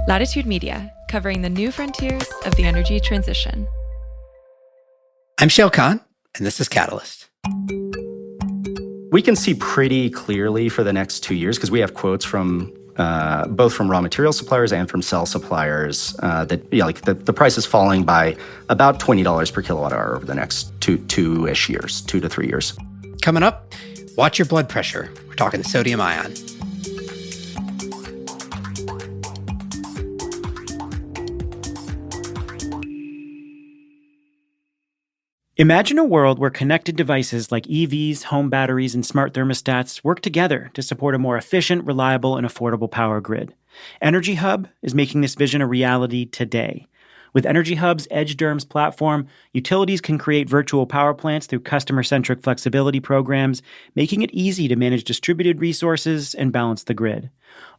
Latitude Media, covering the new frontiers of the energy transition. I'm Shayle Kann, and this is Catalyst. We can see pretty clearly for the next 2 years, because we have quotes from both from raw material suppliers and from cell suppliers that the price is falling by about $20 per kilowatt hour over the next two-ish years, 2 to 3 years. Coming up, watch your blood pressure. We're talking sodium ion. Imagine a world where connected devices like EVs, home batteries, and smart thermostats work together to support a more efficient, reliable, and affordable power grid. Energy Hub is making this vision a reality today. With Energy Hub's Edge DERMS platform, utilities can create virtual power plants through customer-centric flexibility programs, making it easy to manage distributed resources and balance the grid.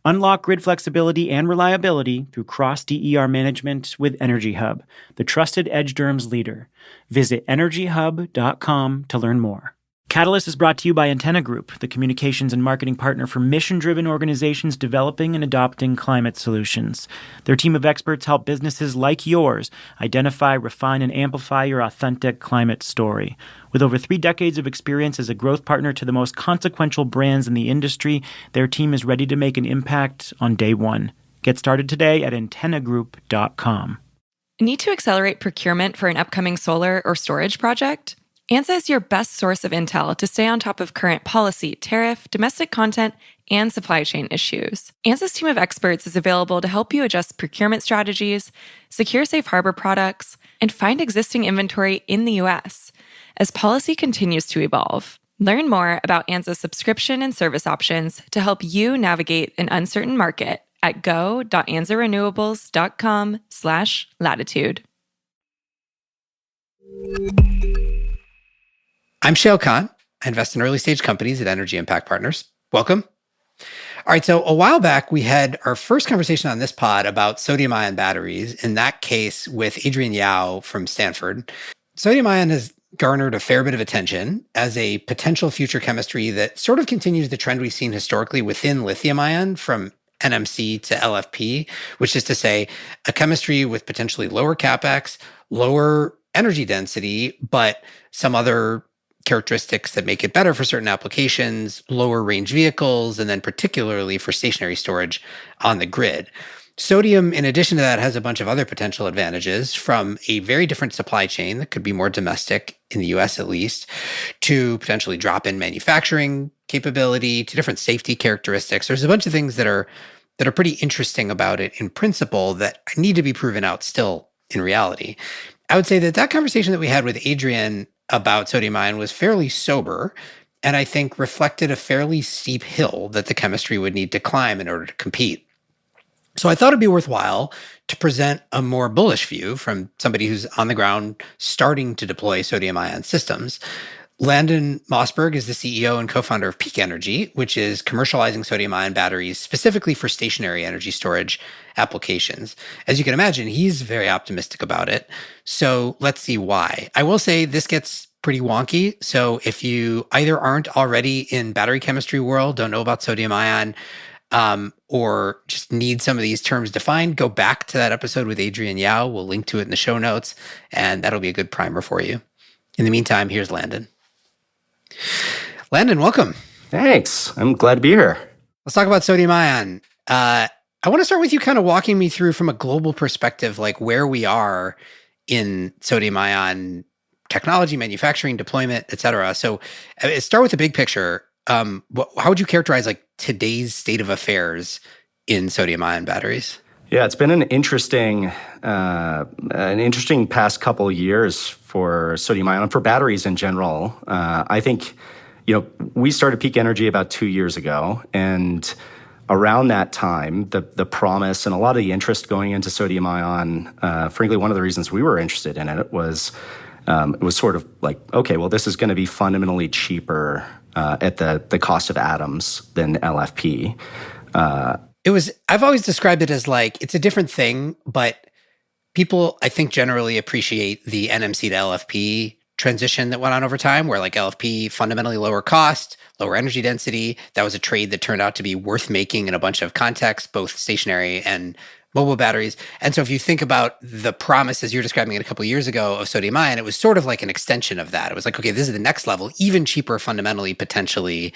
Unlock grid flexibility and reliability through cross-DER management with Energy Hub, the trusted Edge DERMS leader. Visit energyhub.com to learn more. Catalyst is brought to you by Antenna Group, the communications and marketing partner for mission-driven organizations developing and adopting climate solutions. Their team of experts help businesses like yours identify, refine, and amplify your authentic climate story. With over 3 decades of experience as a growth partner to the most consequential brands in the industry, their team is ready to make an impact on day one. Get started today at antennagroup.com. Need to accelerate procurement for an upcoming solar or storage project? ANSA is your best source of intel to stay on top of current policy, tariff, domestic content, and supply chain issues. ANSA's team of experts is available to help you adjust procurement strategies, secure safe harbor products, and find existing inventory in the U.S. as policy continues to evolve. Learn more about ANSA's subscription and service options to help you navigate an uncertain market at go.ansarenewables.com/latitude. I'm Shayle Kann. I invest in early-stage companies at Energy Impact Partners. Welcome. All right, so a while back, we had our first conversation on this pod about sodium-ion batteries, in that case with Adrian Yao from Stanford. Sodium-ion has garnered a fair bit of attention as a potential future chemistry that sort of continues the trend we've seen historically within lithium-ion from NMC to LFP, which is to say a chemistry with potentially lower CapEx, lower energy density, but some other characteristics that make it better for certain applications, lower range vehicles, and then particularly for stationary storage on the grid. Sodium, in addition to that, has a bunch of other potential advantages, from a very different supply chain that could be more domestic, in the US at least, to potentially drop-in manufacturing capability, to different safety characteristics. There's a bunch of things that are pretty interesting about it in principle that need to be proven out still in reality. I would say that conversation that we had with Adrian about sodium ion was fairly sober, and I think reflected a fairly steep hill that the chemistry would need to climb in order to compete. So I thought it'd be worthwhile to present a more bullish view from somebody who's on the ground starting to deploy sodium ion systems. Landon Mossberg is the CEO and co-founder of Peak Energy, which is commercializing sodium-ion batteries specifically for stationary energy storage applications. As you can imagine, he's very optimistic about it. So let's see why. I will say this gets pretty wonky. So if you either aren't already in battery chemistry world, don't know about sodium-ion, or just need some of these terms defined, go back to that episode with Adrian Yao. We'll link to it in the show notes, and that'll be a good primer for you. In the meantime, here's Landon. Landon, welcome. Thanks. I'm glad to be here. Let's talk about sodium ion. I want to start with you kind of walking me through from a global perspective, like where we are in sodium ion technology, manufacturing, deployment, et cetera. So start with the big picture. How would you characterize like today's state of affairs in sodium ion batteries? Yeah, it's been an interesting past couple years for sodium ion, for batteries in general. I think, we started Peak Energy about 2 years ago, and around that time, the promise and a lot of the interest going into sodium ion, frankly, one of the reasons we were interested in it was sort of like, okay, well, this is going to be fundamentally cheaper at the cost of atoms than LFP. I've always described it as like, it's a different thing, but people, I think, generally appreciate the NMC to LFP transition that went on over time, where like LFP fundamentally lower cost, lower energy density. That was a trade that turned out to be worth making in a bunch of contexts, both stationary and Mobile batteries. And so if you think about the promise, as you're describing it a couple of years ago, of sodium ion, it was sort of like an extension of that. It was like, okay, this is the next level, even cheaper fundamentally, potentially,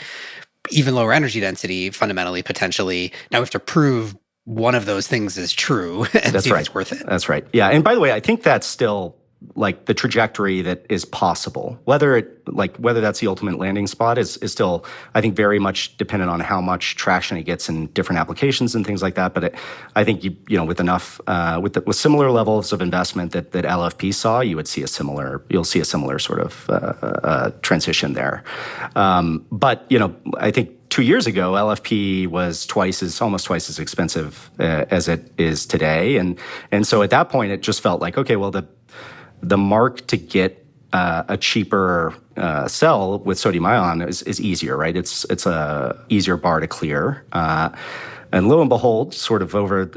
even lower energy density fundamentally, potentially. Now we have to prove one of those things is true and That's see right. if it's worth it. That's right. Yeah. And by the way, I think that's still like the trajectory that is possible. Whether that's the ultimate landing spot is still, I think, very much dependent on how much traction it gets in different applications and things like that. But I think with enough with similar levels of investment that LFP saw, you'll see a similar sort of transition there. But I think 2 years ago, LFP was almost twice as expensive as it is today, and so at that point, it just felt like, okay, well, the mark to get a cheaper cell with sodium ion is easier, right? It's a easier bar to clear, and lo and behold, sort of over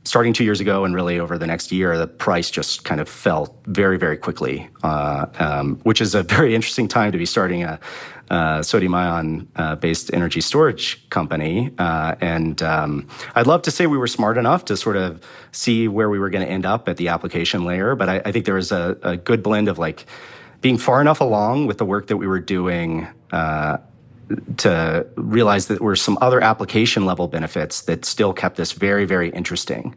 starting 2 years ago and really over the next year, the price just kind of fell very, very quickly, which is a very interesting time to be starting a sodium ion based energy storage company. And I'd love to say we were smart enough to sort of see where we were going to end up at the application layer. But I think there was a good blend of like being far enough along with the work that we were doing to realize that there were some other application level benefits that still kept this very, very interesting,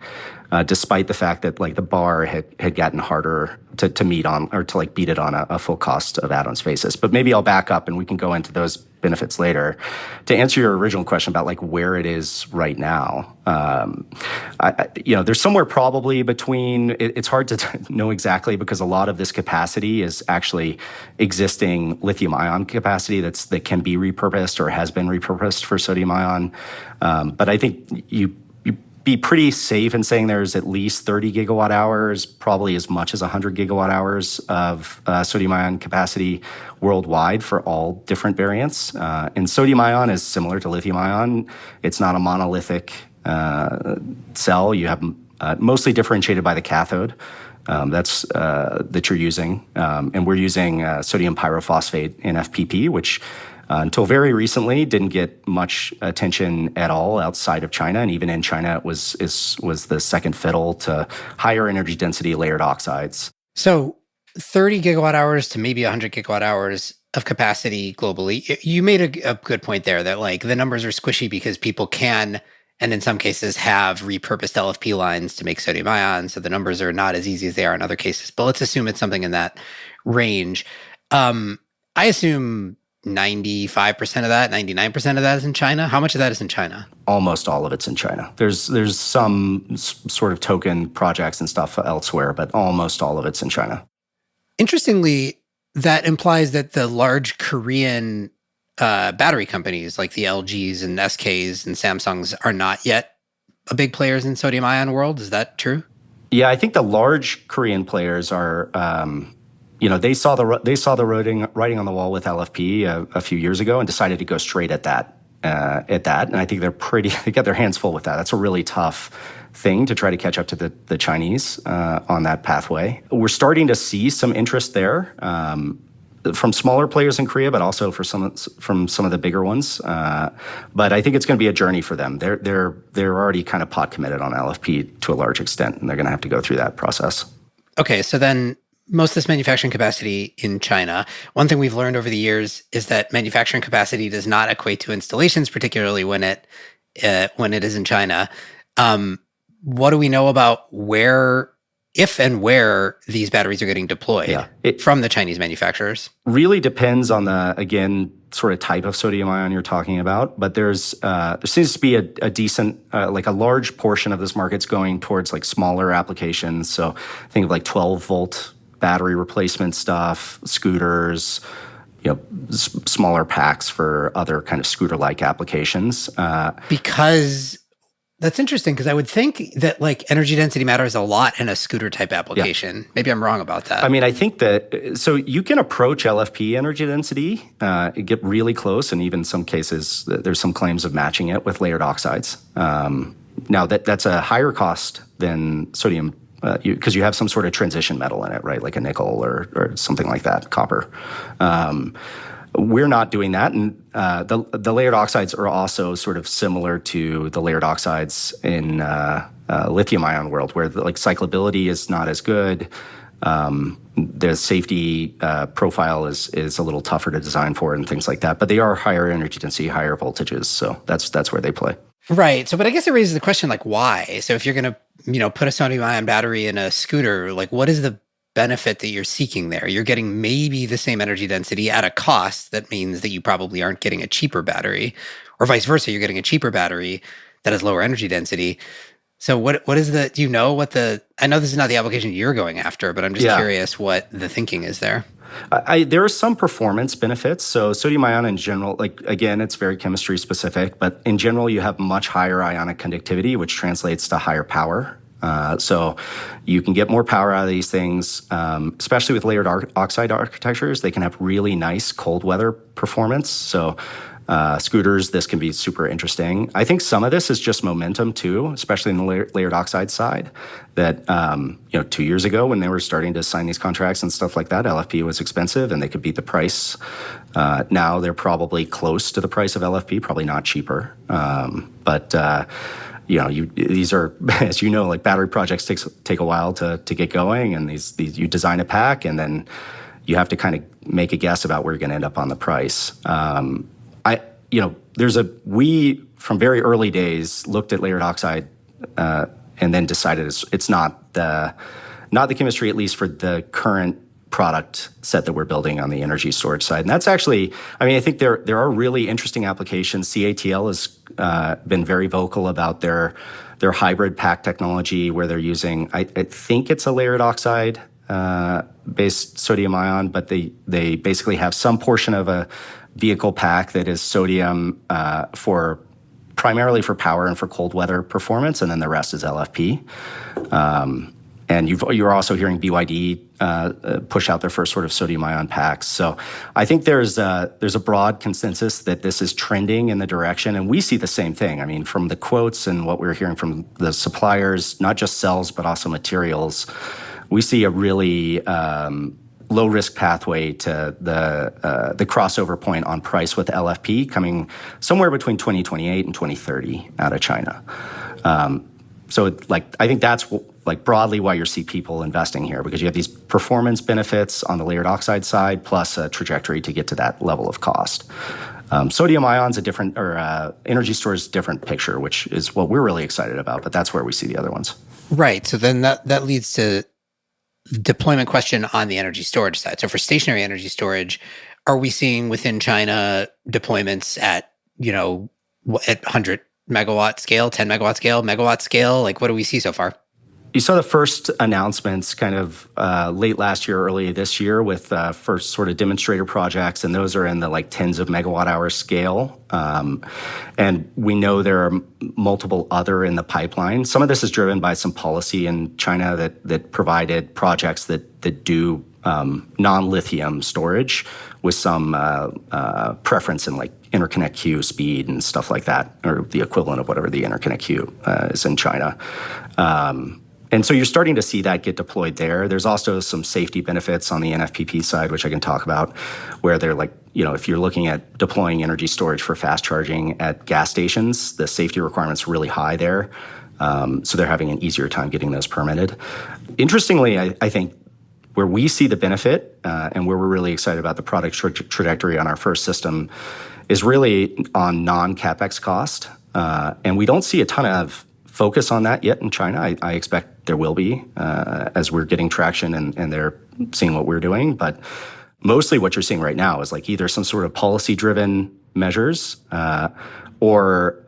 despite the fact that like the bar had gotten harder to meet on, or to like beat it on a full cost of add-on basis. But maybe I'll back up and we can go into those benefits later. To answer your original question about like where it is right now, there's somewhere probably between. It's hard to know exactly because a lot of this capacity is actually existing lithium-ion capacity that can be repurposed or has been repurposed for sodium-ion. But I think you be pretty safe in saying there's at least 30 gigawatt hours, probably as much as 100 gigawatt hours of sodium-ion capacity worldwide for all different variants. And sodium-ion is similar to lithium-ion. It's not a monolithic cell. You have mostly differentiated by the cathode. That you're using. And we're using sodium pyrophosphate NFPP, which until very recently didn't get much attention at all outside of China. And even in China, it was the second fiddle to higher energy density layered oxides. So 30 gigawatt hours to maybe 100 gigawatt hours of capacity globally. You made a good point there that like the numbers are squishy because people can, and in some cases have repurposed LFP lines to make sodium ion. So the numbers are not as easy as they are in other cases, but let's assume it's something in that range. I assume 95% of that, 99% of that is in China. How much of that is in China? Almost all of it's in China. There's some sort of token projects and stuff elsewhere, but almost all of it's in China. Interestingly, that implies that the large Korean battery companies like the LGs and SKs and Samsungs are not yet big players in sodium ion world. Is that true? Yeah, I think the large Korean players are. They saw the writing on the wall with LFP a few years ago and decided to go straight at that. And I think they got their hands full with that. That's a really tough thing to try to catch up to the Chinese on that pathway. We're starting to see some interest there from smaller players in Korea, but also from some of the bigger ones. But I think it's going to be a journey for them. They're already kind of pot committed on LFP to a large extent, and they're going to have to go through that process. Okay, so then most of this manufacturing capacity in China. One thing we've learned over the years is that manufacturing capacity does not equate to installations, particularly when it is in China. What do we know about if and where these batteries are getting deployed from the Chinese manufacturers? Really depends on the, again, sort of type of sodium ion you're talking about. But there seems to be a decent, like a large portion of this market's going towards like smaller applications. So think of like 12 volt battery replacement stuff, scooters, smaller packs for other kind of scooter-like applications. Because that's interesting, because I would think that like energy density matters a lot in a scooter type application. Yeah. Maybe I'm wrong about that. I mean, I think that, so you can approach LFP energy density, get really close, and even in some cases, there's some claims of matching it with layered oxides. Now, that's a higher cost than sodium, because you have some sort of transition metal in it, right? Like a nickel or something like that, copper. We're not doing that, and the layered oxides are also sort of similar to the layered oxides in lithium-ion world, where like cyclability is not as good. The safety profile is a little tougher to design for and things like that. But they are higher energy density, higher voltages, so that's where they play. Right. So, but I guess it raises the question, like, why? So if you're going to, put a sodium-ion battery in a scooter, like, what is the benefit that you're seeking there? You're getting maybe the same energy density at a cost. That means that you probably aren't getting a cheaper battery, or vice versa. You're getting a cheaper battery that has lower energy density. So what is do you know what I know this is not the application you're going after, but I'm just curious what the thinking is there. There are some performance benefits. So sodium ion in general, like again, it's very chemistry specific, but in general, you have much higher ionic conductivity, which translates to higher power. So you can get more power out of these things, especially with layered oxide architectures. They can have really nice cold weather performance. So scooters, this can be super interesting. I think some of this is just momentum too, especially in the layered oxide side. That 2 years ago when they were starting to sign these contracts and stuff like that, LFP was expensive and they could beat the price. Now they're probably close to the price of LFP, probably not cheaper. These are, as you know, like battery projects take a while to get going, and these you design a pack and then you have to kind of make a guess about where you're going to end up on the price. We from very early days looked at layered oxide and then decided it's not the chemistry, at least for the current product set that we're building on the energy storage side. And that's actually, I think there are really interesting applications. CATL has been very vocal about their hybrid pack technology, where they're using, I think it's a layered oxide based sodium ion, but they basically have some portion of a vehicle pack that is sodium primarily for power and for cold weather performance, and then the rest is LFP. And you're also hearing BYD push out their first sort of sodium ion packs. So I think there's a broad consensus that this is trending in the direction, and we see the same thing. I mean, from the quotes and what we're hearing from the suppliers, not just cells but also materials, we see a really low risk pathway to the crossover point on price with LFP coming somewhere between 2028 and 2030 out of China. I think that's broadly why you see people investing here, because you have these performance benefits on the layered oxide side, plus a trajectory to get to that level of cost. Sodium ion's a different, or energy storage is a different picture, which is what we're really excited about, but that's where we see the other ones. Right. So then that leads to deployment question on the energy storage side. So for stationary energy storage, are we seeing within China deployments at 100 megawatt scale, 10 megawatt scale, megawatt scale? Like, what do we see so far? You saw the first announcements kind of late last year, early this year, with first sort of demonstrator projects, and those are in the tens of megawatt hour scale. And we know there are multiple other in the pipeline. Some of this is driven by some policy in China that provided projects that do non-lithium storage with some preference in interconnect queue speed and stuff like that, or the equivalent of whatever the interconnect queue is in China. And so you're starting to see that get deployed there. There's also some safety benefits on the NFPP side, which I can talk about, where they're if you're looking at deploying energy storage for fast charging at gas stations, the safety requirements are really high there. So they're having an easier time getting those permitted. Interestingly, I think where we see the benefit and where we're really excited about the product trajectory on our first system is really on non-CapEx cost. And we don't see a ton of focus on that yet in China. I expect there will be as we're getting traction and they're seeing what we're doing. But mostly what you're seeing right now is either some sort of policy-driven measures or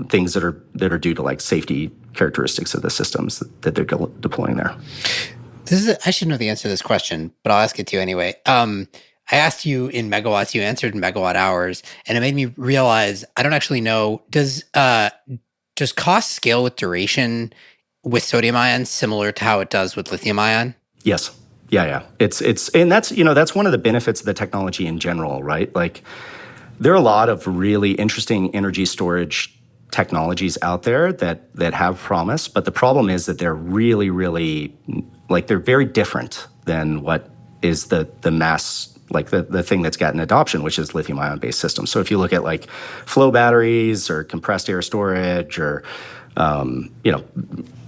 things that are due to safety characteristics of the systems that they're deploying there. I should know the answer to this question, but I'll ask it to you anyway. I asked you in megawatts, you answered in megawatt hours, and it made me realize I don't actually know. Does cost scale with duration with sodium ion similar to how it does with lithium ion? Yes. Yeah. It's and that's one of the benefits of the technology in general, right? There are a lot of really interesting energy storage technologies out there that have promise, but the problem is that they're really, really they're very different than what is the mass like the thing that's gotten adoption, which is lithium ion based systems. So if you look at like flow batteries or compressed air storage or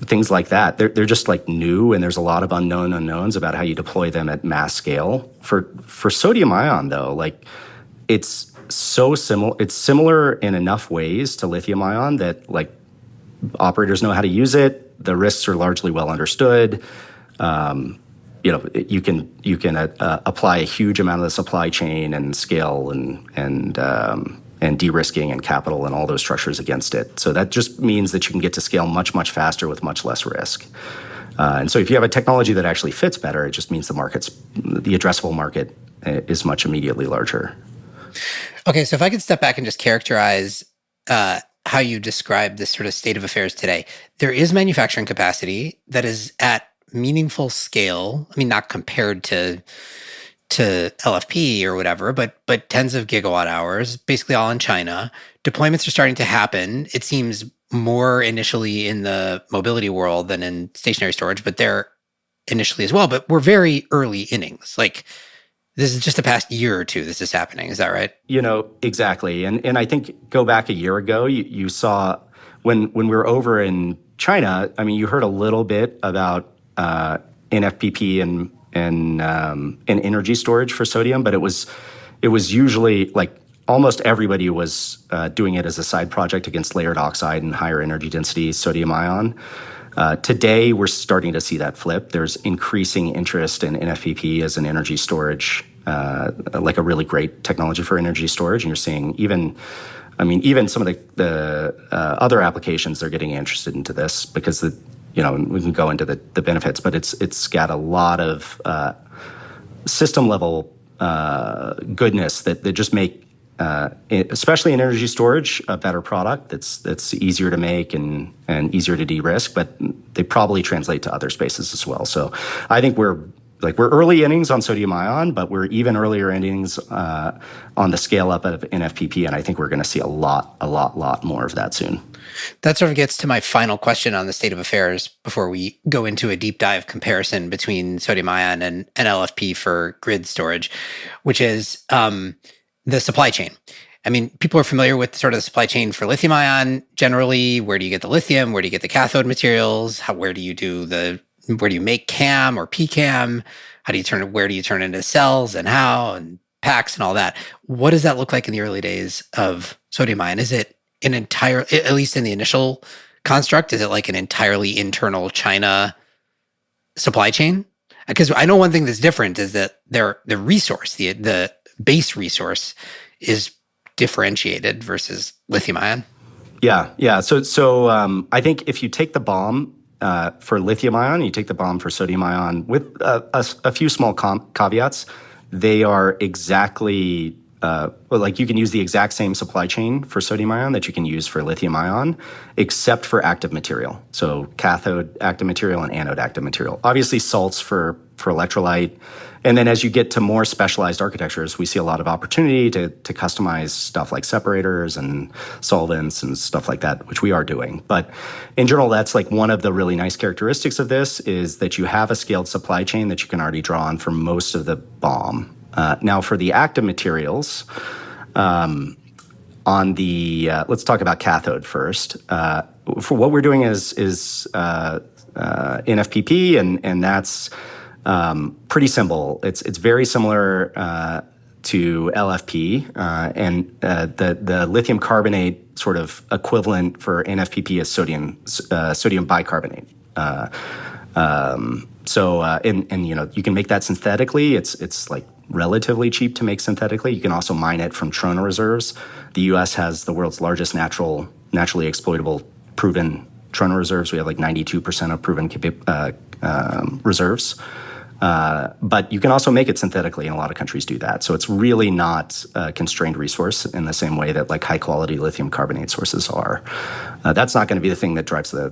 things like that, they're just like new, and there's a lot of unknown unknowns about how you deploy them at mass scale. For sodium ion though, like it's so similar. It's similar in enough ways to lithium ion that like operators know how to use it. The risks are largely well understood. You can apply a huge amount of the supply chain and scale and de-risking and capital and all those structures against it. So that just means that you can get to scale much, much faster with much less risk. And so if you have a technology that actually fits better, it just means the addressable market is much immediately larger. Okay, so if I could step back and just characterize how you describe this sort of state of affairs today, there is manufacturing capacity that is at meaningful scale. I mean, not compared to LFP or whatever, but tens of gigawatt hours, basically all in China. Deployments are starting to happen. It seems more initially in the mobility world than in stationary storage, but they're initially as well. But we're very early innings. Like this is just the past year or two this is happening. Is that right? Exactly. And I think go back a year ago, you saw when we were over in China, I mean, you heard a little bit about NFPP and energy storage for sodium, but it was usually like almost everybody was doing it as a side project against layered oxide and higher energy density sodium ion. Today, we're starting to see that flip. There's increasing interest in NFPP as an energy storage, like a really great technology for energy storage. And you're seeing even some of the other applications, they're getting interested into this because we can go into the benefits, but it's got a lot of system level goodness that just make, especially in energy storage, a better product that's easier to make and easier to de-risk, but they probably translate to other spaces as well. So I think we're early innings on sodium ion, but we're even earlier innings on the scale up of NFPP, and I think we're going to see a lot more of that soon. That sort of gets to my final question on the state of affairs before we go into a deep dive comparison between sodium ion and LFP for grid storage, which is the supply chain. I mean, people are familiar with sort of the supply chain for lithium ion generally. Where do you get the lithium? Where do you get the cathode materials? Where do you make CAM or PCAM? Where do you turn it into cells and how, and packs and all that? What does that look like in the early days of sodium ion? Is it at least in the initial construct, is it like an entirely internal China supply chain? Because I know one thing that's different is that the resource, the base resource is differentiated versus lithium ion. Yeah. So I think if you take the BOM for lithium ion, you take the BOM for sodium ion with a few small caveats, they are exactly you can use the exact same supply chain for sodium ion that you can use for lithium ion, except for active material. So cathode active material and anode active material. Obviously salts for electrolyte. And then as you get to more specialized architectures, we see a lot of opportunity to customize stuff like separators and solvents and stuff like that, which we are doing. But in general, that's like one of the really nice characteristics of this is that you have a scaled supply chain that you can already draw on for most of the BOM. Now, for the active materials, let's talk about cathode first. For what we're doing is NFPP, and that's pretty simple. It's very similar to LFP, and the lithium carbonate sort of equivalent for NFPP is sodium bicarbonate. You can make that synthetically. It's like relatively cheap to make synthetically. You can also mine it from trona reserves. The U.S. has the world's largest naturally exploitable proven trona reserves. We have like 92% of proven reserves. But you can also make it synthetically, and a lot of countries do that. So it's really not a constrained resource in the same way that like high quality lithium carbonate sources are. That's not going to be the thing that drives any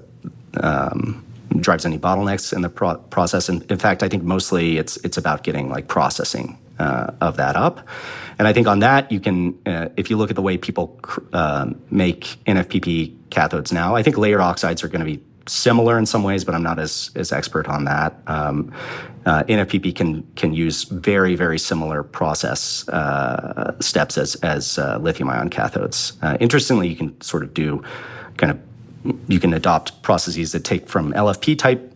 bottlenecks in the process. And in fact, I think mostly it's about getting like processing of that up. And I think on that, you can, if you look at the way people make NFPP cathodes now, I think layered oxides are going to be similar in some ways, but I'm not as expert on that. NFPP can use very, very similar process steps as lithium-ion cathodes. Interestingly, you can sort of do you can adopt processes that take from LFP type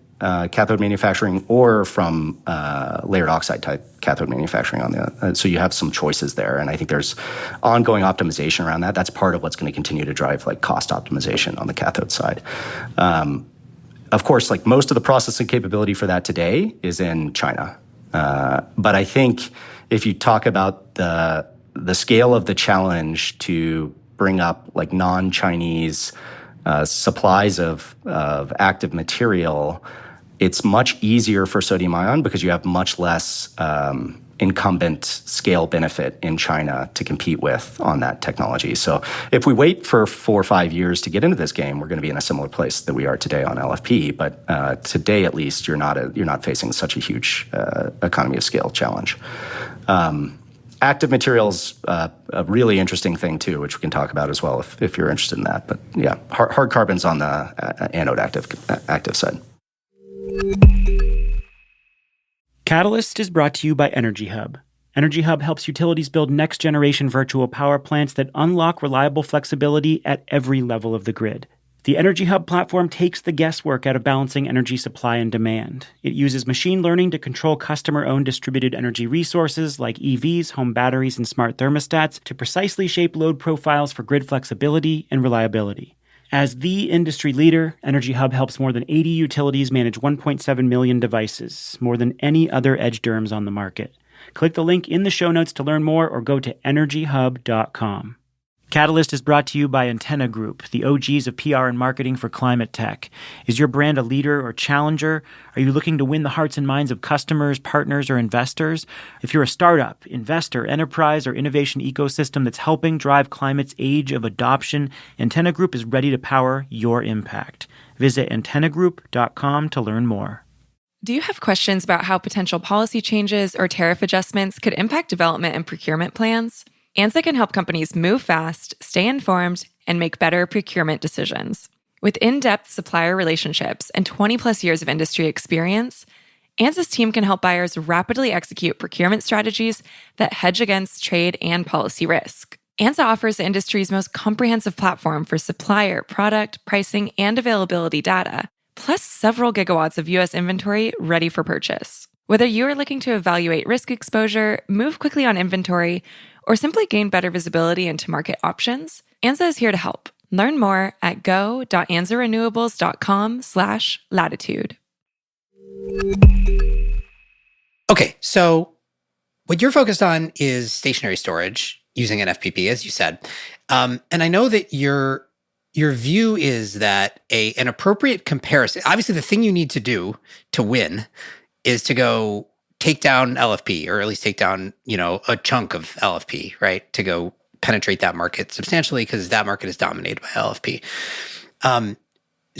cathode manufacturing or from layered oxide type cathode manufacturing on the so you have some choices there, and I think there's ongoing optimization around that. That's part of what's going to continue to drive like cost optimization on the cathode side. Of course, like most of the processing capability for that today is in China, but I think if you talk about the scale of the challenge to bring up like non-Chinese supplies of active material, it's much easier for sodium ion because you have much less incumbent scale benefit in China to compete with on that technology. So if we wait for 4 or 5 years to get into this game, we're going to be in a similar place that we are today on LFP. But today, at least, you're not facing such a huge economy of scale challenge. Active materials, a really interesting thing too, which we can talk about as well if you're interested in that. But yeah, hard carbon's on the anode active side. Catalyst is brought to you by Energy Hub. Energy Hub helps utilities build next-generation virtual power plants that unlock reliable flexibility at every level of the grid. The Energy Hub platform takes the guesswork out of balancing energy supply and demand. It uses machine learning to control customer-owned distributed energy resources like EVs, home batteries, and smart thermostats to precisely shape load profiles for grid flexibility and reliability. As the industry leader, Energy Hub helps more than 80 utilities manage 1.7 million devices, more than any other edge DERMS on the market. Click the link in the show notes to learn more or go to energyhub.com. Catalyst is brought to you by Antenna Group, the OGs of PR and marketing for climate tech. Is your brand a leader or challenger? Are you looking to win the hearts and minds of customers, partners, or investors? If you're a startup, investor, enterprise, or innovation ecosystem that's helping drive climate's age of adoption, Antenna Group is ready to power your impact. Visit antennagroup.com to learn more. Do you have questions about how potential policy changes or tariff adjustments could impact development and procurement plans? ANSA can help companies move fast, stay informed, and make better procurement decisions. With in-depth supplier relationships and 20-plus years of industry experience, ANSA's team can help buyers rapidly execute procurement strategies that hedge against trade and policy risk. ANSA offers the industry's most comprehensive platform for supplier, product, pricing, and availability data, plus several gigawatts of U.S. inventory ready for purchase. Whether you are looking to evaluate risk exposure, move quickly on inventory, or simply gain better visibility into market options, ANSA is here to help. Learn more at go.ansarenewables.com/latitude. Okay, so what you're focused on is stationary storage using NFPP, as you said. And I know that your view is that an appropriate comparison, obviously the thing you need to do to win is to go take down LFP, or at least take down, a chunk of LFP, right? To go penetrate that market substantially, because that market is dominated by LFP. So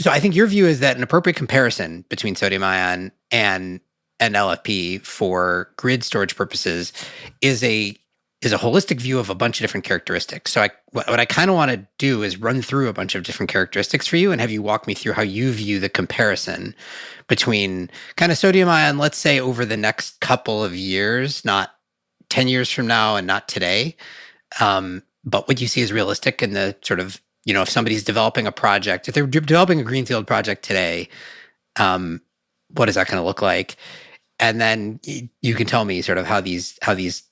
I think your view is that an appropriate comparison between sodium ion and LFP for grid storage purposes is a holistic view of a bunch of different characteristics. So what I kind of want to do is run through a bunch of different characteristics for you and have you walk me through how you view the comparison between kind of sodium ion, let's say over the next couple of years, not 10 years from now and not today, but what you see is realistic in the sort of, if somebody's developing a project, if they're developing a greenfield project today, what is that going to look like? And then you can tell me sort of how these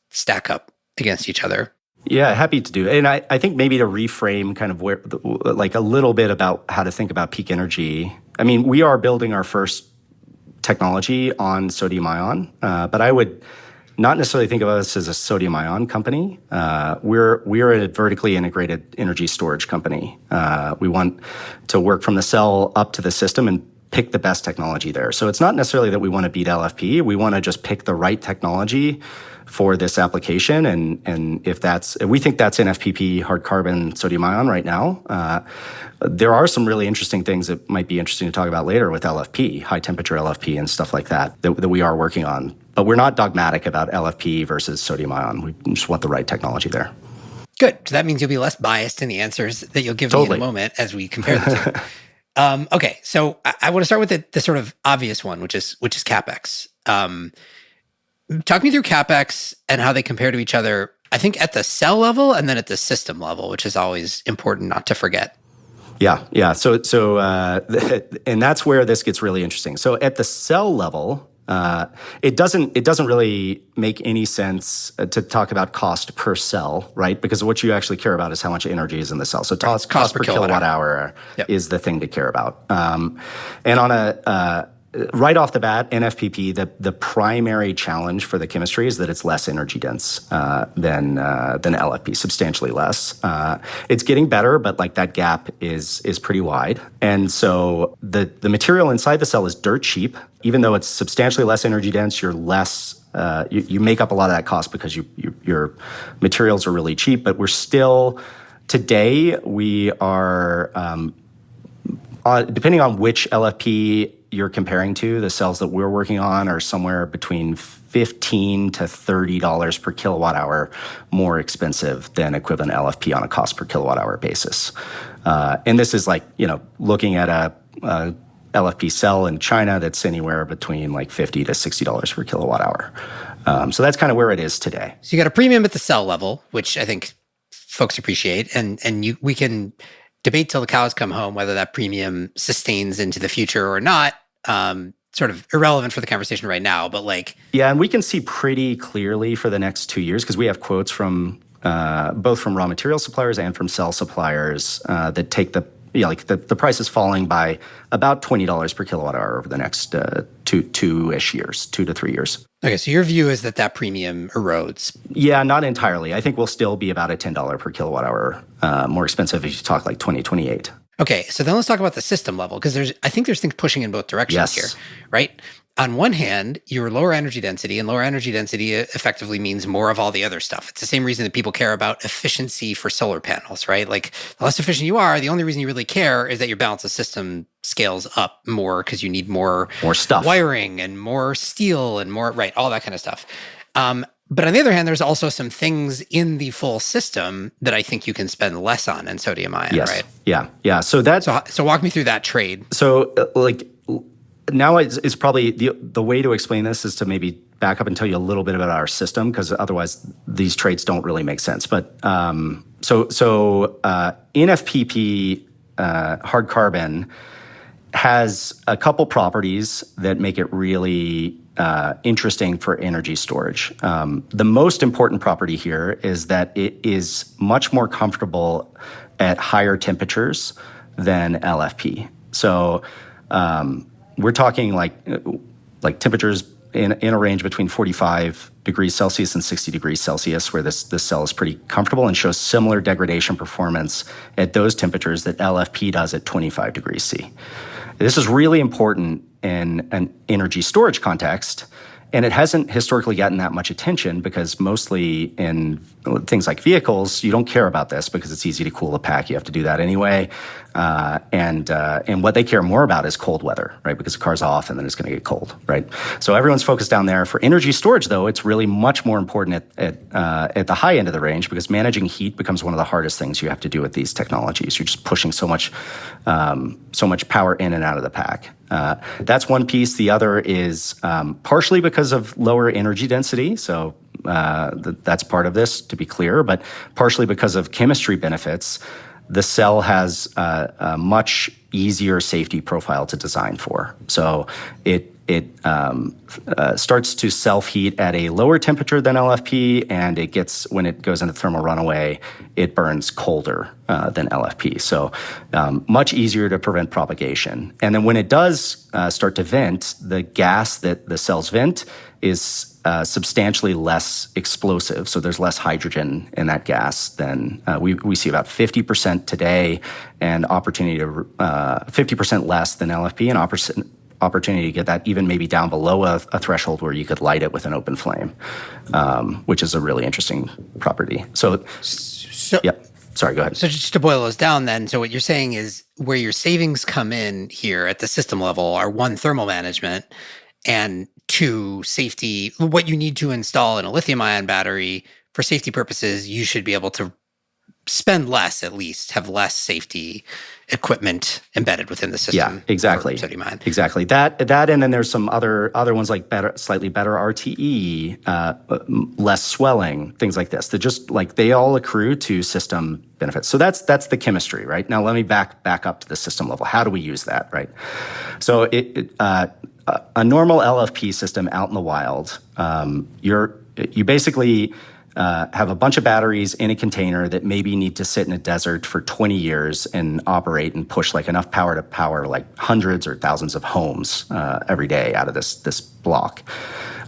stack up against each other. Yeah, happy to do it. And I think maybe to reframe kind of where, like a little bit about how to think about peak energy. I mean, we are building our first technology on sodium ion, but I would not necessarily think of us as a sodium ion company. We're a vertically integrated energy storage company. We want to work from the cell up to the system and pick the best technology there. So it's not necessarily that we want to beat LFP. We want to just pick the right technology for this application, and if we think that's NFPP, hard carbon, sodium ion right now. There are some really interesting things that might be interesting to talk about later with LFP, high temperature LFP and stuff like that we are working on. But we're not dogmatic about LFP versus sodium ion. We just want the right technology there. Good. So that means you'll be less biased in the answers that you'll give me in a moment as we compare the two. Okay, so I want to start with the sort of obvious one, which is CapEx. Talk me through CapEx and how they compare to each other, I think at the cell level and then at the system level, which is always important not to forget. Yeah. So, and that's where this gets really interesting. So, at the cell level, it doesn't really make any sense to talk about cost per cell, right? Because what you actually care about is how much energy is in the cell. So, cost per kilowatt hour is the thing to care about. And on a right off the bat, NFPP, the primary challenge for the chemistry is that it's less energy dense than LFP, substantially less. It's getting better, but like that gap is pretty wide. And so the material inside the cell is dirt cheap. Even though it's substantially less energy dense, you're less. You make up a lot of that cost because your materials are really cheap. But we're still today we are depending on which LFP you're comparing to, the cells that we're working on are somewhere between $15 to $30 per kilowatt hour more expensive than equivalent LFP on a cost per kilowatt hour basis. And this is like, looking at a LFP cell in China that's anywhere between like $50 to $60 per kilowatt hour. So that's kind of where it is today. So you got a premium at the cell level, which I think folks appreciate, and we can debate till the cows come home whether that premium sustains into the future or not. Sort of irrelevant for the conversation right now, but yeah, and we can see pretty clearly for the next 2 years because we have quotes from both from raw material suppliers and from cell suppliers that take the price is falling by about $20 per kilowatt hour over the next 2 to 3 years. Okay, so your view is that premium erodes? Yeah, not entirely. I think we'll still be about a $10 per kilowatt hour more expensive if you talk like 2028. Okay, so then let's talk about the system level, because I think there's things pushing in both directions here, right? On one hand, you're lower energy density, and lower energy density effectively means more of all the other stuff. It's the same reason that people care about efficiency for solar panels, right? Like, the less efficient you are, the only reason you really care is that your balance of system scales up more because you need more stuff, wiring and more steel and more, right, all that kind of stuff. But on the other hand, there's also some things in the full system that I think you can spend less on in sodium ion, right? Yeah. So walk me through that trade. So now it's probably the way to explain this is to maybe back up and tell you a little bit about our system, because otherwise these trades don't really make sense. But NFPP hard carbon has a couple properties that make it really interesting for energy storage. The most important property here is that it is much more comfortable at higher temperatures than LFP. So we're talking like temperatures in a range between 45 degrees Celsius and 60 degrees Celsius, where this cell is pretty comfortable and shows similar degradation performance at those temperatures that LFP does at 25 degrees C. This is really important in an energy storage context, and it hasn't historically gotten that much attention because mostly in things like vehicles, you don't care about this because it's easy to cool a pack. You have to do that anyway. And what they care more about is cold weather, right? Because the car's off and then it's going to get cold, right? So everyone's focused down there. For energy storage, though, it's really much more important at the high end of the range, because managing heat becomes one of the hardest things you have to do with these technologies. You're just pushing so much power in and out of the pack. That's one piece. The other is partially because of lower energy density. So that's part of this, to be clear, but partially because of chemistry benefits. The cell has a much easier safety profile to design for. So it starts to self-heat at a lower temperature than LFP, and when it goes into thermal runaway, it burns colder than LFP. So much easier to prevent propagation. And then when it does start to vent, the gas that the cells vent is substantially less explosive. So there's less hydrogen in that gas than we see about 50% today, and opportunity to 50% less than LFP, and opportunity to get that even maybe down below a threshold where you could light it with an open flame, which is a really interesting property. So yep. Sorry, go ahead. So just to boil those down then, so what you're saying is where your savings come in here at the system level are, one, thermal management, and two, safety. What you need to install in a lithium ion battery for safety purposes, you should be able to spend less, at least have less safety equipment embedded within the system. Yeah, exactly. Sodium ion. Exactly. That, and then there's some other ones like slightly better RTE, less swelling, things like this. That just like they all accrue to system benefits. So that's the chemistry, right? Now let me back up to the system level. How do we use that, right? So a normal LFP system out in the wild, you basically have a bunch of batteries in a container that maybe need to sit in a desert for 20 years and operate and push like enough power to power like hundreds or thousands of homes every day out of this block.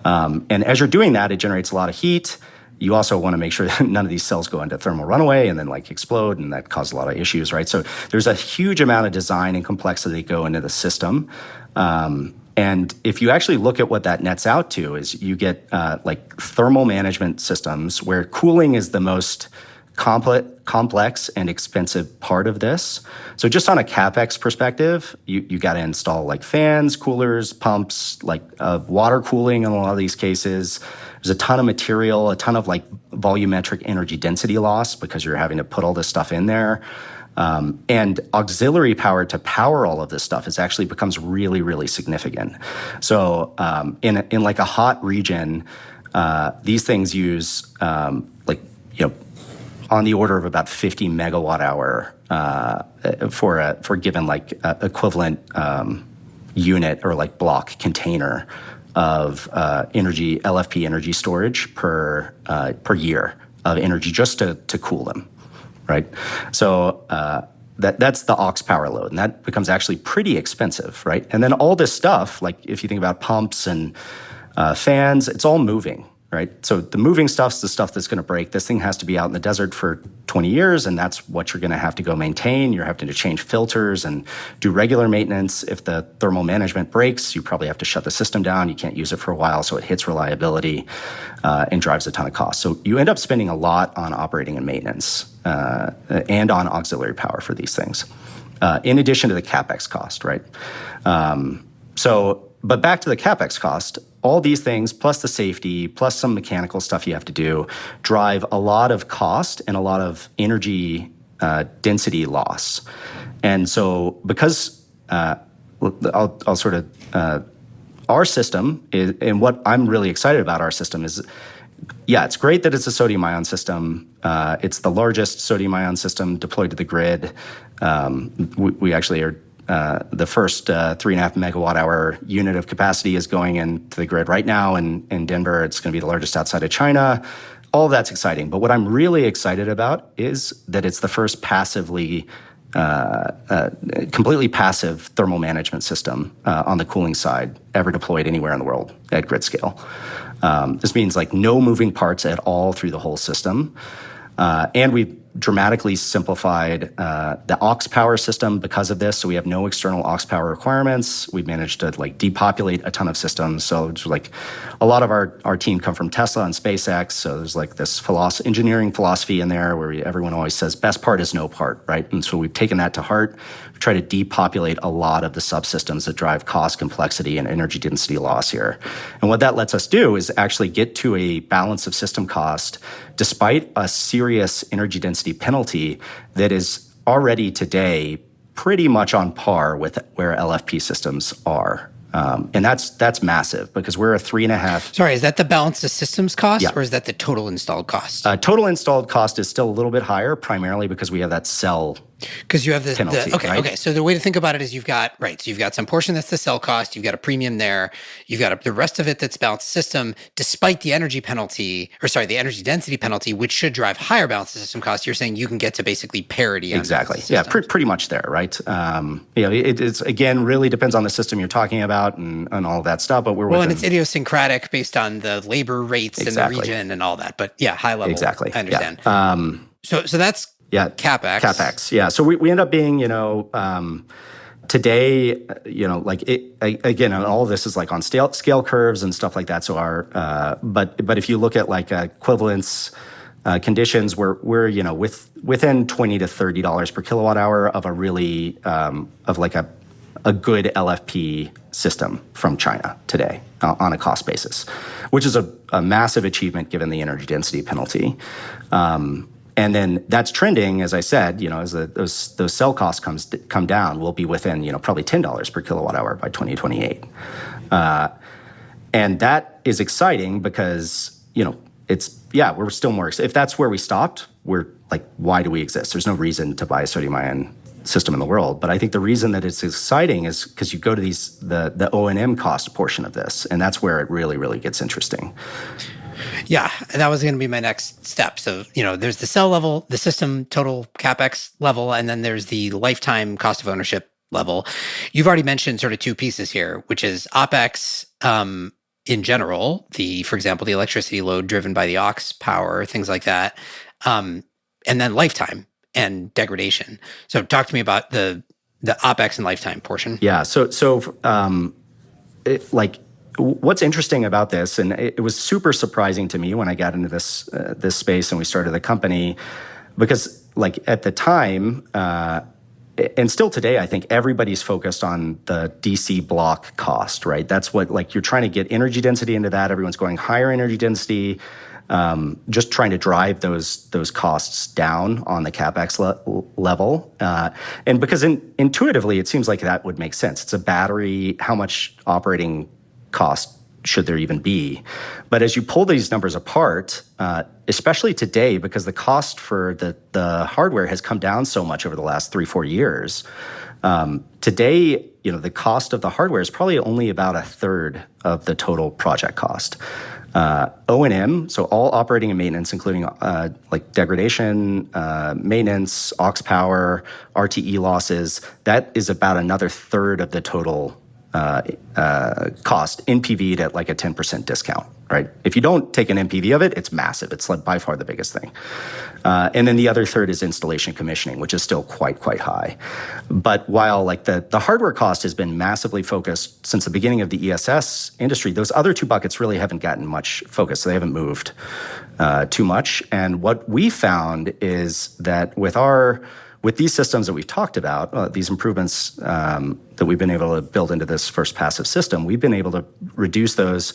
And as you're doing that, it generates a lot of heat. You also want to make sure that none of these cells go into thermal runaway and then like explode, and that causes a lot of issues, right? So there's a huge amount of design and complexity that go into the system. And if you actually look at what that nets out to, is you get like thermal management systems where cooling is the most complex and expensive part of this. So just on a CapEx perspective, you got to install like fans, coolers, pumps, like water cooling in a lot of these cases. There's a ton of material, a ton of like volumetric energy density loss because you're having to put all this stuff in there. And auxiliary power to power all of this stuff becomes really, really significant. So in like a hot region, these things use on the order of about 50 megawatt hour for given like equivalent unit or like block container of LFP energy storage per year of energy just to cool them. Right, so that's the aux power load, and that becomes actually pretty expensive, right? And then all this stuff, like if you think about pumps and fans, it's all moving, right? So the moving stuff's the stuff that's going to break. This thing has to be out in the desert for 20 years, and that's what you're going to have to go maintain. You're having to change filters and do regular maintenance. If the thermal management breaks, you probably have to shut the system down. You can't use it for a while, so it hits reliability and drives a ton of cost. So you end up spending a lot on operating and maintenance and on auxiliary power for these things, in addition to the CapEx cost, right? But back to the CapEx cost, all these things, plus the safety, plus some mechanical stuff you have to do, drive a lot of cost and a lot of energy density loss. And so because I'll sort of, our system is, and what I'm really excited about our system is, yeah, it's great that it's a sodium ion system. It's the largest sodium ion system deployed to the grid. We actually are the first 3.5 megawatt hour unit of capacity is going into the grid right now in Denver. It's going to be the largest outside of China. All of that's exciting. But what I'm really excited about is that it's the first completely passive thermal management system on the cooling side ever deployed anywhere in the world at grid scale. This means like no moving parts at all through the whole system. And we've dramatically simplified the aux power system because of this. So we have no external aux power requirements. We've managed to like depopulate a ton of systems. So it's like a lot of our team come from Tesla and SpaceX. So there's like this engineering philosophy in there where everyone always says best part is no part, right? And so we've taken that to heart. We try to depopulate a lot of the subsystems that drive cost, complexity, and energy density loss here. And what that lets us do is actually get to a balance of system cost despite a serious energy density penalty that is already today pretty much on par with where LFP systems are. And that's massive because we're a 3.5. Sorry, is that the balance of systems cost, Yeah. or is that the total installed cost? Total installed cost is still a little bit higher, primarily because we have that cell Because you have the penalty, okay, right? okay. So the way to think about it is you've got some portion that's the cell cost, you've got a premium there, you've got the rest of it that's balanced system, despite the energy density penalty, which should drive higher balanced system costs. You're saying you can get to basically parity. Exactly. Yeah, pretty much there, right? It's again really depends on the system you're talking about and all that stuff. But and it's idiosyncratic based on the labor rates in the region and all that. But yeah, high level. Exactly. I understand. Yeah. So that's CapEx. CapEx. Yeah. So we end up being, today, again, all of this is like on scale curves and stuff like that. So but if you look at like equivalence conditions, we're within $20 to $30 per kilowatt hour of a really of like a good LFP system from China today on a cost basis, which is a massive achievement given the energy density penalty. And then that's trending, as I said, as those cell costs come down, we'll be within, probably $10 per kilowatt hour by 2028. And that is exciting because, we're still more, if that's where we stopped, we're like, why do we exist? There's no reason to buy a sodium ion system in the world. But I think the reason that it's exciting is because you go to the O&M cost portion of this, and that's where it really, really gets interesting. Yeah, that was going to be my next step. So, there's the cell level, the system total CapEx level, and then there's the lifetime cost of ownership level. You've already mentioned sort of two pieces here, which is OpEx in general, for example, the electricity load driven by the aux power, things like that, and then lifetime and degradation. So talk to me about the OpEx and lifetime portion. Yeah, what's interesting about this, and it was super surprising to me when I got into this space and we started the company, because at the time, and still today, I think everybody's focused on the DC block cost, right? That's what you're trying to get energy density into that. Everyone's going higher energy density, just trying to drive those costs down on the CapEx level. And because intuitively, it seems like that would make sense. It's a battery, how much operating cost should there even be? But as you pull these numbers apart, especially today, because the cost for the hardware has come down so much over the last 3-4 years, today, the cost of the hardware is probably only about a third of the total project cost. O&M, so all operating and maintenance, including degradation, maintenance, aux power, RTE losses, that is about another third of the total cost, NPV'd at like a 10% discount, right? If you don't take an NPV of it, it's massive. It's by far the biggest thing. And then the other third is installation commissioning, which is still quite high. But while the hardware cost has been massively focused since the beginning of the ESS industry, those other two buckets really haven't gotten much focus. So they haven't moved too much. And what we found is that with these systems that we've talked about, these improvements that we've been able to build into this first passive system, we've been able to reduce those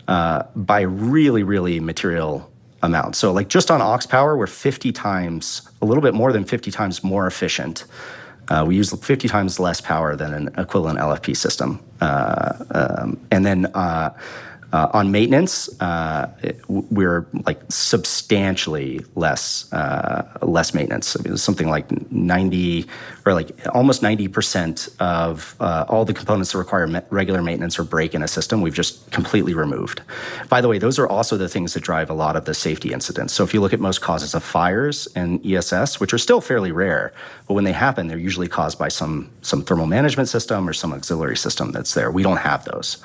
by really, really material amounts. So just on aux power, we're 50 times, a little bit more than 50 times more efficient. We use 50 times less power than an equivalent LFP system. And then on maintenance, we're substantially less maintenance. I mean, something like 90 or almost 90% of all the components that require regular maintenance or break in a system, we've just completely removed. By the way, those are also the things that drive a lot of the safety incidents. So if you look at most causes of fires in ESS, which are still fairly rare, but when they happen, they're usually caused by some thermal management system or some auxiliary system that's there. We don't have those.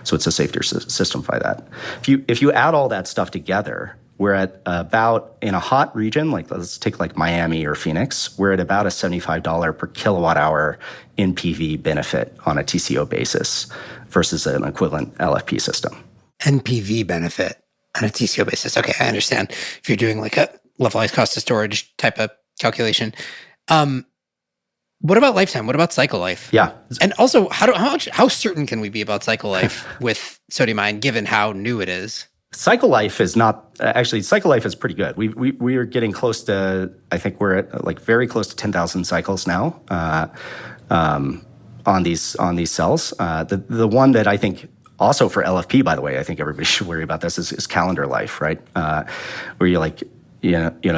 So it's a safer system by that. If you add all that stuff together, we're at about, in a hot region, let's take Miami or Phoenix, we're at about a $75 per kilowatt hour NPV benefit on a TCO basis versus an equivalent LFP system. NPV benefit on a TCO basis. Okay, I understand. If you're doing a levelized cost of storage type of calculation. What about lifetime? What about cycle life? Yeah. And also, how certain can we be about cycle life with sodium ion, given how new it is? Cycle life is not actually. Cycle life is pretty good. We are getting close to. I think we're at very close to 10,000 cycles now on these cells. The one that I think also for LFP, by the way, I think everybody should worry about this is calendar life, right? Where you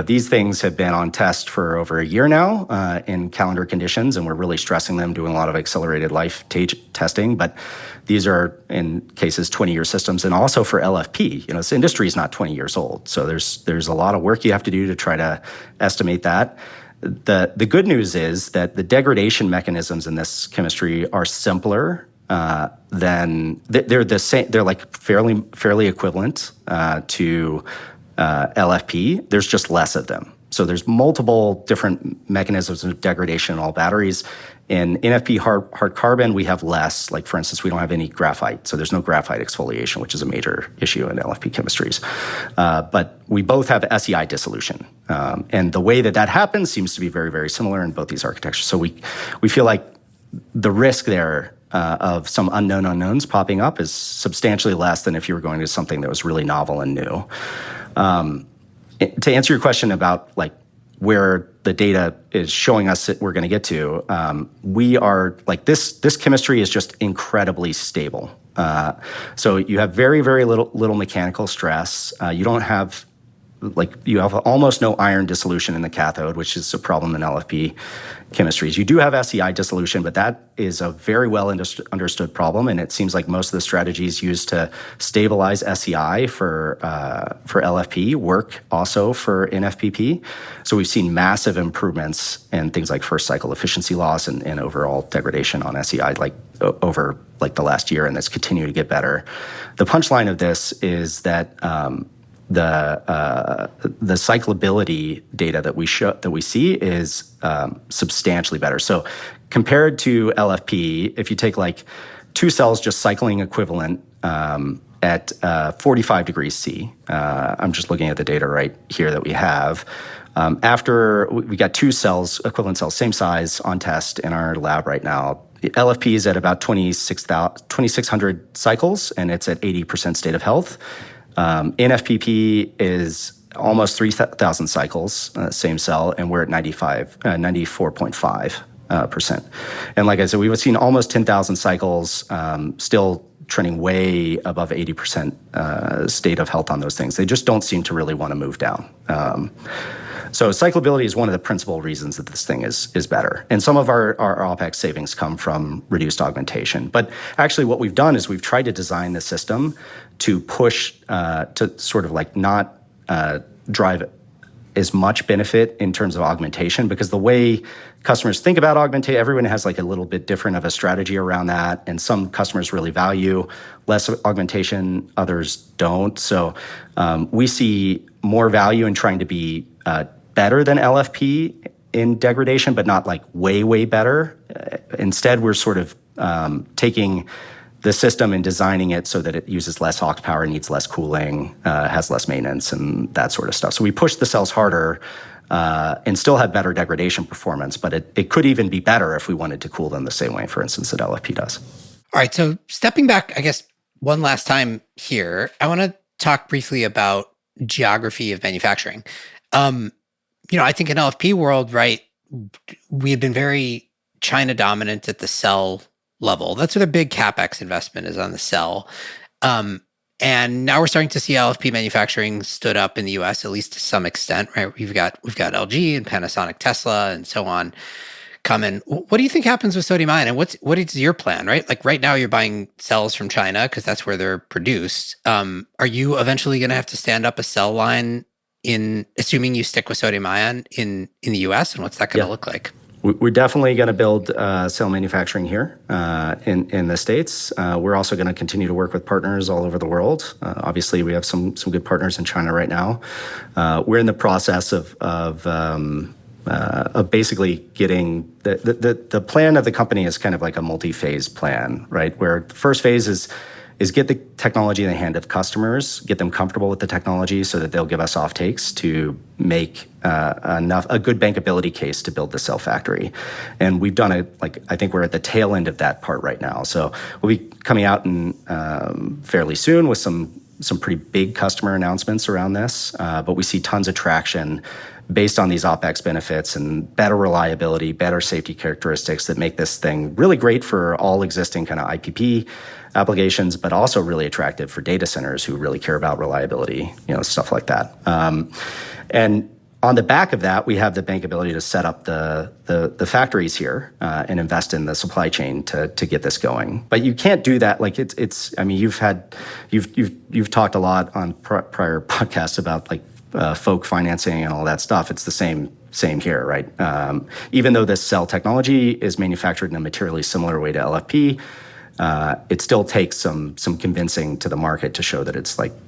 these things have been on test for over a year now in calendar conditions, and we're really stressing them, doing a lot of accelerated life testing. But these are, in cases, 20-year systems, and also for LFP. This industry is not 20 years old, so there's a lot of work you have to do to try to estimate that. The good news is that the degradation mechanisms in this chemistry are simpler than they're the same. They're fairly equivalent to LFP. There's just less of them. So there's multiple different mechanisms of degradation in all batteries. In NFP hard carbon, we have less. For instance, we don't have any graphite. So there's no graphite exfoliation, which is a major issue in LFP chemistries. But we both have SEI dissolution. And the way that happens seems to be very, very similar in both these architectures. So we feel like the risk there of some unknown unknowns popping up is substantially less than if you were going to something that was really novel and new. To answer your question about where the data is showing us that we're going to get to, we are like this chemistry is just incredibly stable. So you have very, very little mechanical stress. You have almost no iron dissolution in the cathode, which is a problem in LFP chemistries. You do have SEI dissolution, but that is a very well understood problem, and it seems like most of the strategies used to stabilize SEI for LFP work also for NFPP. So we've seen massive improvements in things like first cycle efficiency loss and overall degradation on SEI over the last year, and that's continued to get better. The punchline of this is that the cyclability data that we see is substantially better. So compared to LFP, if you take like two cells just cycling equivalent at 45 degrees C, I'm just looking at the data right here that we have. After we got two cells, equivalent cells, same size on test in our lab right now. The LFP is at about 2,600 cycles, and it's at 80% state of health. NFPP is almost 3,000 cycles, same cell, and we're at 94.5%. And like I said, we've seen almost 10,000 cycles, still trending way above 80% state of health on those things. They just don't seem to really want to move down. So cyclability is one of the principal reasons that this thing is better. And some of our OpEx savings come from reduced augmentation. But actually what we've done is we've tried to design the system to push, to sort of like not drive as much benefit in terms of augmentation, because the way customers think about augmentation, everyone has like a little bit different of a strategy around that. And some customers really value less augmentation, others don't. So we see more value in trying to be better than LFP in degradation, but not like way, way better. Instead, we're sort of taking the system and designing it so that it uses less aux power, needs less cooling, has less maintenance, and that sort of stuff. So we push the cells harder and still have better degradation performance, but it could even be better if we wanted to cool them the same way, for instance, that LFP does. All right, so stepping back, I guess, one last time here, I want to talk briefly about geography of manufacturing. I think in LFP world, right, we have been very China dominant at the cell level. That's where the big CapEx investment is, on the cell. And now we're starting to see LFP manufacturing stood up in the US, at least to some extent, right? We've got LG and Panasonic, Tesla, and so on coming. What do you think happens with sodium ion, and what is your plan, right? Like right now you're buying cells from China because that's where they're produced. Are you eventually going to have to stand up a cell line assuming you stick with sodium ion in the US, and what's that going to look like? We're definitely going to build cell manufacturing here in the States. We're also going to continue to work with partners all over the world. Obviously, we have some good partners in China right now. We're in the process of basically getting the plan of the company is kind of like a multi-phase plan, right? Where the first phase is get the technology in the hand of customers, get them comfortable with the technology so that they'll give us offtakes to make a good bankability case to build the cell factory. And we've done it, I think we're at the tail end of that part right now. So we'll be coming out fairly soon with some pretty big customer announcements around this, but we see tons of traction based on these OpEx benefits and better reliability, better safety characteristics that make this thing really great for all existing kind of IPP applications, but also really attractive for data centers who really care about reliability, stuff like that. And on the back of that, we have the bankability to set up the factories here and invest in the supply chain to get this going. But you can't do that. Like it's. I mean, you've talked a lot on prior podcasts about folk financing and all that stuff. It's the same here, right? Even though this cell technology is manufactured in a materially similar way to LFP, it still takes some convincing to the market to show that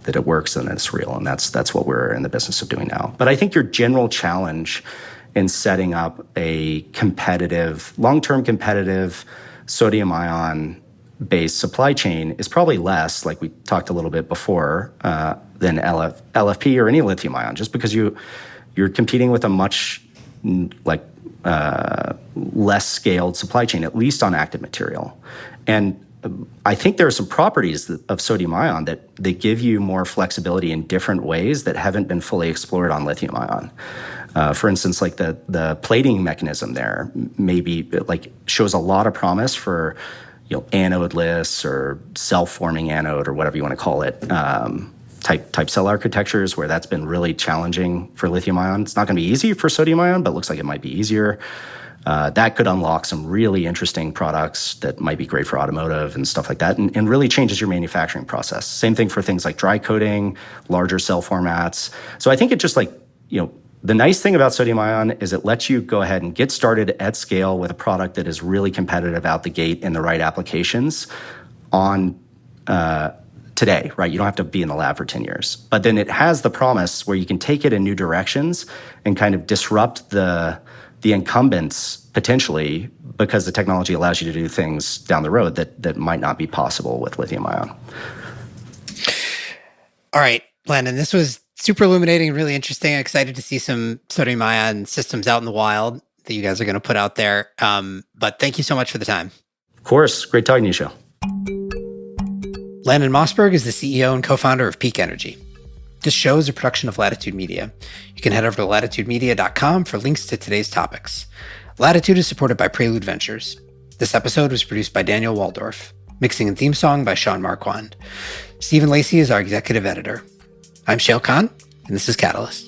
that it works and that it's real, and that's what we're in the business of doing now. But I think your general challenge in setting up a long-term competitive sodium ion based supply chain is probably less, like we talked a little bit before, than LFP or any lithium ion, just because you're competing with a much less scaled supply chain, at least on active material. And I think there are some properties of sodium ion that they give you more flexibility in different ways that haven't been fully explored on lithium ion. For instance, like the plating mechanism there maybe like shows a lot of promise for anode-less or self-forming anode or whatever you want to call it, type cell architectures where that's been really challenging for lithium ion. It's not going to be easy for sodium ion, but it looks like it might be easier. That could unlock some really interesting products that might be great for automotive and stuff like that, and really changes your manufacturing process. Same thing for things like dry coating, larger cell formats. So I think it just the nice thing about sodium ion is it lets you go ahead and get started at scale with a product that is really competitive out the gate in the right applications on today, right? You don't have to be in the lab for 10 years. But then it has the promise where you can take it in new directions and kind of disrupt the incumbents potentially, because the technology allows you to do things down the road that might not be possible with lithium ion. All right, Landon, this was super illuminating, really interesting. I'm excited to see some sodium ion systems out in the wild that you guys are going to put out there. But thank you so much for the time. Of course. Great talking to you, Shayle. Landon Mossberg is the CEO and co-founder of Peak Energy. This show is a production of Latitude Media. You can head over to latitudemedia.com for links to today's topics. Latitude is supported by Prelude Ventures. This episode was produced by Daniel Woldorff. Mixing and theme song by Sean Marquand. Stephen Lacey is our executive editor. I'm Shayle Kann, and this is Catalyst.